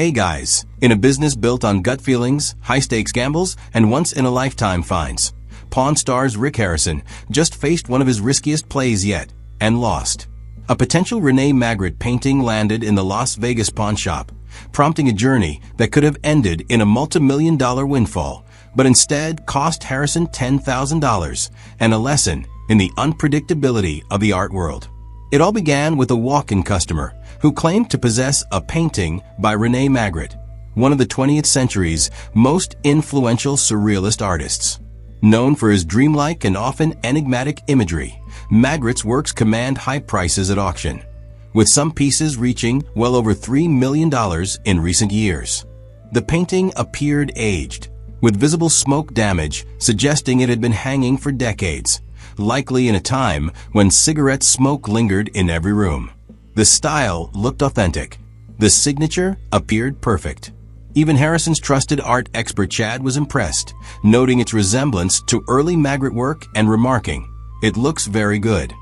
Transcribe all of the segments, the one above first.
Hey guys, in a business built on gut feelings, high-stakes gambles, and once-in-a-lifetime finds, Pawn Stars Rick Harrison just faced one of his riskiest plays yet, and lost. A potential René Magritte painting landed in the Las Vegas pawn shop, prompting a journey that could have ended in a multi-million-dollar windfall, but instead cost Harrison $10,000 and a lesson in the unpredictability of the art world. It all began with a walk-in customer who claimed to possess a painting by René Magritte, one of the 20th century's most influential surrealist artists. Known for his dreamlike and often enigmatic imagery, Magritte's works command high prices at auction, with some pieces reaching well over $3 million in recent years. The painting appeared aged, with visible smoke damage suggesting it had been hanging for decades, likely in a time when cigarette smoke lingered in every room. The style looked authentic. The signature appeared perfect. Even Harrison's trusted art expert Chad was impressed, noting its resemblance to early Magritte work and remarking, "It looks very good."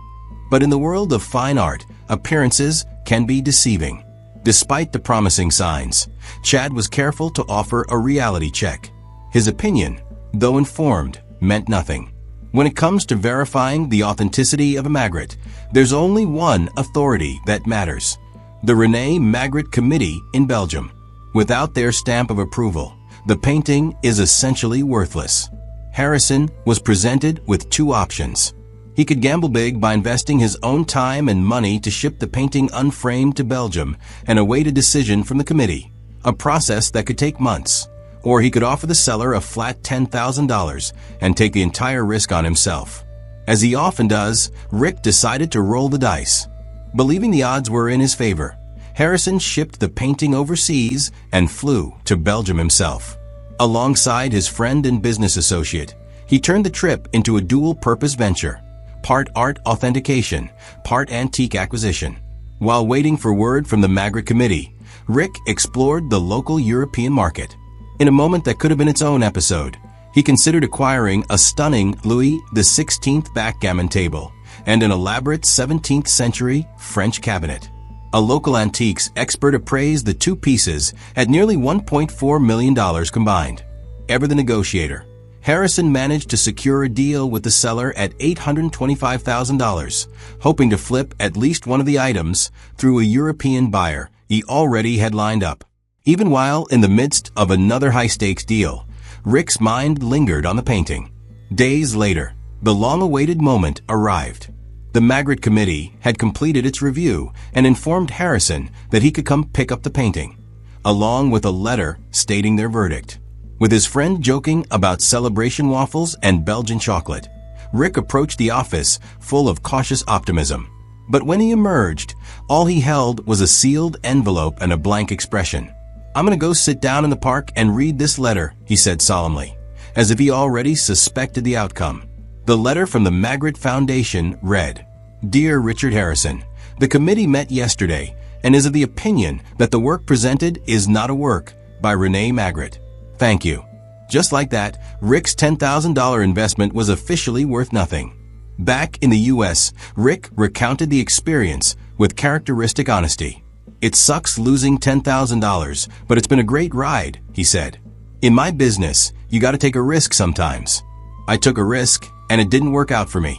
But in the world of fine art, appearances can be deceiving. Despite the promising signs, Chad was careful to offer a reality check. His opinion, though informed, meant nothing. When it comes to verifying the authenticity of a Magritte, there's only one authority that matters: the René Magritte Committee in Belgium. Without their stamp of approval, the painting is essentially worthless. Harrison was presented with two options. He could gamble big by investing his own time and money to ship the painting unframed to Belgium and await a decision from the committee, a process that could take months. Or he could offer the seller a flat $10,000 and take the entire risk on himself. As he often does, Rick decided to roll the dice. Believing the odds were in his favor, Harrison shipped the painting overseas and flew to Belgium himself. Alongside his friend and business associate, he turned the trip into a dual-purpose venture, part art authentication, part antique acquisition. While waiting for word from the Magritte Committee, Rick explored the local European market. In a moment that could have been its own episode, he considered acquiring a stunning Louis XVI backgammon table and an elaborate 17th century French cabinet. A local antiques expert appraised the two pieces at nearly $1.4 million combined. Ever the negotiator, Harrison managed to secure a deal with the seller at $825,000, hoping to flip at least one of the items through a European buyer he already had lined up. Even while in the midst of another high-stakes deal, Rick's mind lingered on the painting. Days later, the long-awaited moment arrived. The Magritte Committee had completed its review and informed Harrison that he could come pick up the painting, along with a letter stating their verdict. With his friend joking about celebration waffles and Belgian chocolate, Rick approached the office full of cautious optimism. But when he emerged, all he held was a sealed envelope and a blank expression. "I'm going to go sit down in the park and read this letter," he said solemnly, as if he already suspected the outcome. The letter from the Magritte Foundation read, "Dear Richard Harrison, the committee met yesterday and is of the opinion that the work presented is not a work by René Magritte. Thank you." Just like that, Rick's $10,000 investment was officially worth nothing. Back in the US, Rick recounted the experience with characteristic honesty. "It sucks losing $10,000, but it's been a great ride," he said. "In my business, you gotta take a risk sometimes. I took a risk, and it didn't work out for me."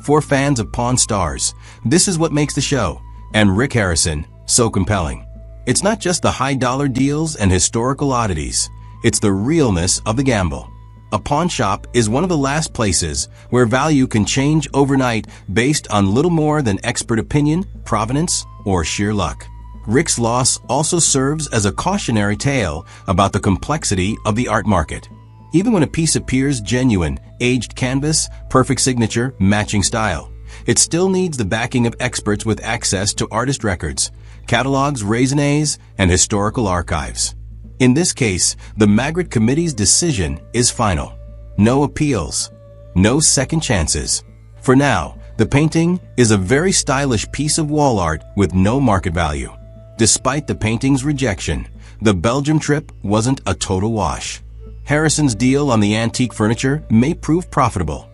For fans of Pawn Stars, this is what makes the show, and Rick Harrison, so compelling. It's not just the high-dollar deals and historical oddities. It's the realness of the gamble. A pawn shop is one of the last places where value can change overnight based on little more than expert opinion, provenance, or sheer luck. Rick's loss also serves as a cautionary tale about the complexity of the art market. Even when a piece appears genuine, aged canvas, perfect signature, matching style, it still needs the backing of experts with access to artist records, catalogs, raisonnés, and historical archives. In this case, the Magritte Committee's decision is final. No appeals, no second chances. For now, the painting is a very stylish piece of wall art with no market value. Despite the painting's rejection, the Belgium trip wasn't a total wash. Harrison's deal on the antique furniture may prove profitable,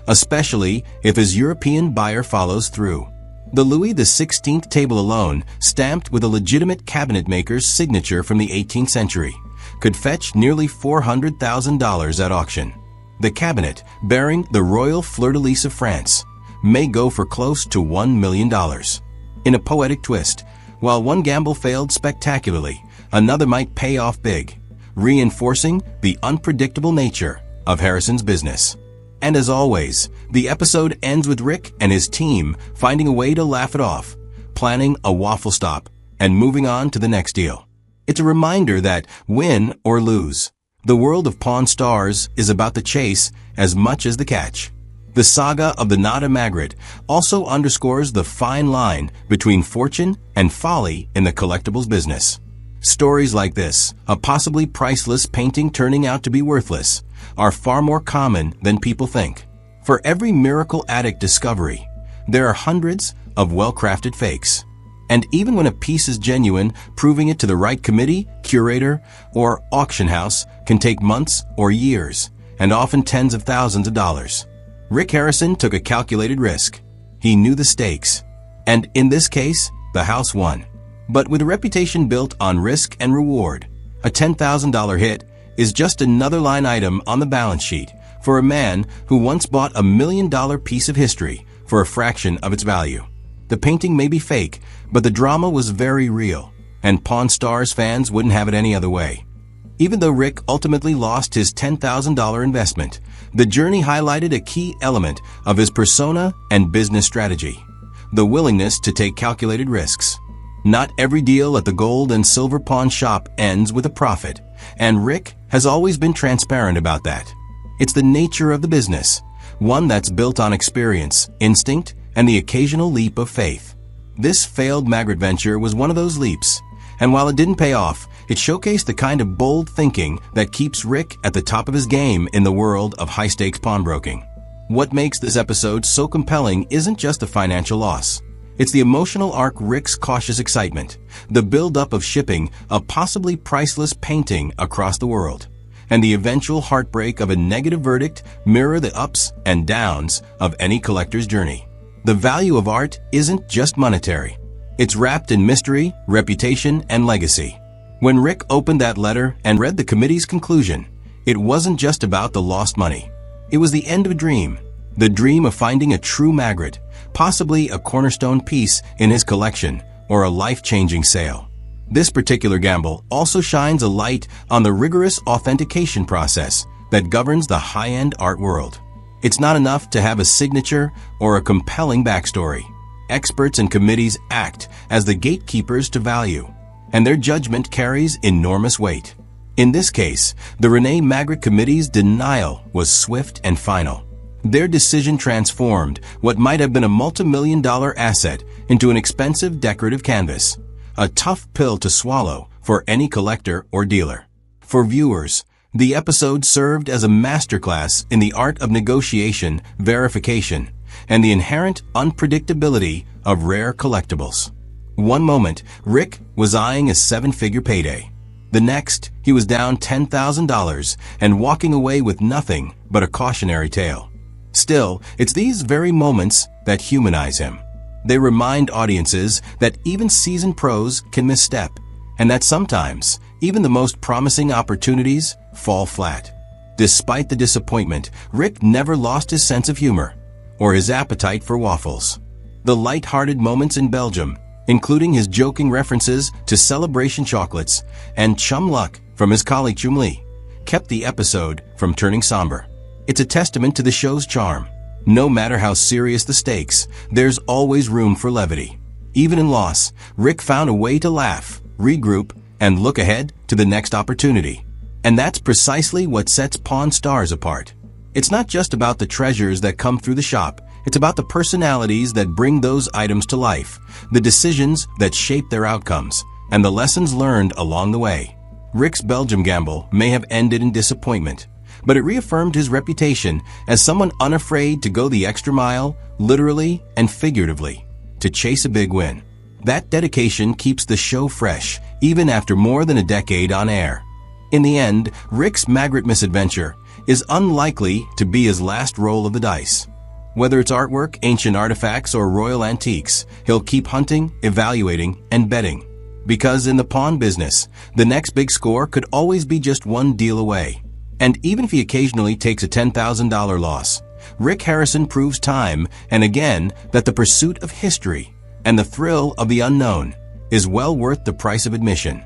especially if his European buyer follows through. The Louis XVI table alone, stamped with a legitimate cabinet maker's signature from the 18th century, could fetch nearly $400,000 at auction. The cabinet, bearing the royal fleur-de-lis of France, may go for close to $1 million. In a poetic twist, while one gamble failed spectacularly, another might pay off big, reinforcing the unpredictable nature of Harrison's business. And as always, the episode ends with Rick and his team finding a way to laugh it off, planning a waffle stop, and moving on to the next deal. It's a reminder that, win or lose, the world of Pawn Stars is about the chase as much as the catch. The saga of the René Magritte also underscores the fine line between fortune and folly in the collectibles business. Stories like this, a possibly priceless painting turning out to be worthless, are far more common than people think. For every miracle addict discovery, there are hundreds of well-crafted fakes. And even when a piece is genuine, proving it to the right committee, curator, or auction house can take months or years, and often tens of thousands of dollars. Rick Harrison took a calculated risk. He knew the stakes. And in this case, the house won. But with a reputation built on risk and reward, a $10,000 hit is just another line item on the balance sheet for a man who once bought a $1 million piece of history for a fraction of its value. The painting may be fake, but the drama was very real, and Pawn Stars fans wouldn't have it any other way. Even though Rick ultimately lost his $10,000 investment, the journey highlighted a key element of his persona and business strategy: the willingness to take calculated risks. Not every deal at the gold and silver pawn shop ends with a profit, and Rick has always been transparent about that. It's the nature of the business, one that's built on experience, instinct, and the occasional leap of faith. This failed Magritte venture was one of those leaps, and while it didn't pay off, it showcased the kind of bold thinking that keeps Rick at the top of his game in the world of high-stakes pawnbroking. What makes this episode so compelling isn't just the financial loss. It's the emotional arc Rick's cautious excitement, the build-up of shipping a possibly priceless painting across the world, and the eventual heartbreak of a negative verdict mirror the ups and downs of any collector's journey. The value of art isn't just monetary. It's wrapped in mystery, reputation, and legacy. When Rick opened that letter and read the committee's conclusion, it wasn't just about the lost money. It was the end of a dream, the dream of finding a true Magritte, possibly a cornerstone piece in his collection or a life-changing sale. This particular gamble also shines a light on the rigorous authentication process that governs the high-end art world. It's not enough to have a signature or a compelling backstory. Experts and committees act as the gatekeepers to value, and their judgment carries enormous weight. In this case, the René Magritte Committee's denial was swift and final. Their decision transformed what might have been a multi-million-dollar asset into an expensive decorative canvas, a tough pill to swallow for any collector or dealer. For viewers, the episode served as a masterclass in the art of negotiation, verification, and the inherent unpredictability of rare collectibles. One moment, Rick was eyeing a seven-figure payday. The next, he was down $10,000 and walking away with nothing but a cautionary tale. Still, it's these very moments that humanize him. They remind audiences that even seasoned pros can misstep, and that sometimes even the most promising opportunities fall flat. Despite the disappointment, Rick never lost his sense of humor or his appetite for waffles. The light-hearted moments in Belgium, including his joking references to celebration chocolates and chum luck from his colleague Chumli, kept the episode from turning somber. It's a testament to the show's charm. No matter how serious the stakes, there's always room for levity. Even in loss, Rick found a way to laugh, regroup, and look ahead to the next opportunity. And that's precisely what sets Pawn Stars apart. It's not just about the treasures that come through the shop, it's about the personalities that bring those items to life, the decisions that shape their outcomes, and the lessons learned along the way. Rick's Belgium gamble may have ended in disappointment, but it reaffirmed his reputation as someone unafraid to go the extra mile, literally and figuratively, to chase a big win. That dedication keeps the show fresh, even after more than a decade on air. In the end, Rick's Magritte misadventure is unlikely to be his last roll of the dice. Whether it's artwork, ancient artifacts, or royal antiques, he'll keep hunting, evaluating, and betting. Because in the pawn business, the next big score could always be just one deal away. And even if he occasionally takes a $10,000 loss, Rick Harrison proves time and again that the pursuit of history and the thrill of the unknown is well worth the price of admission.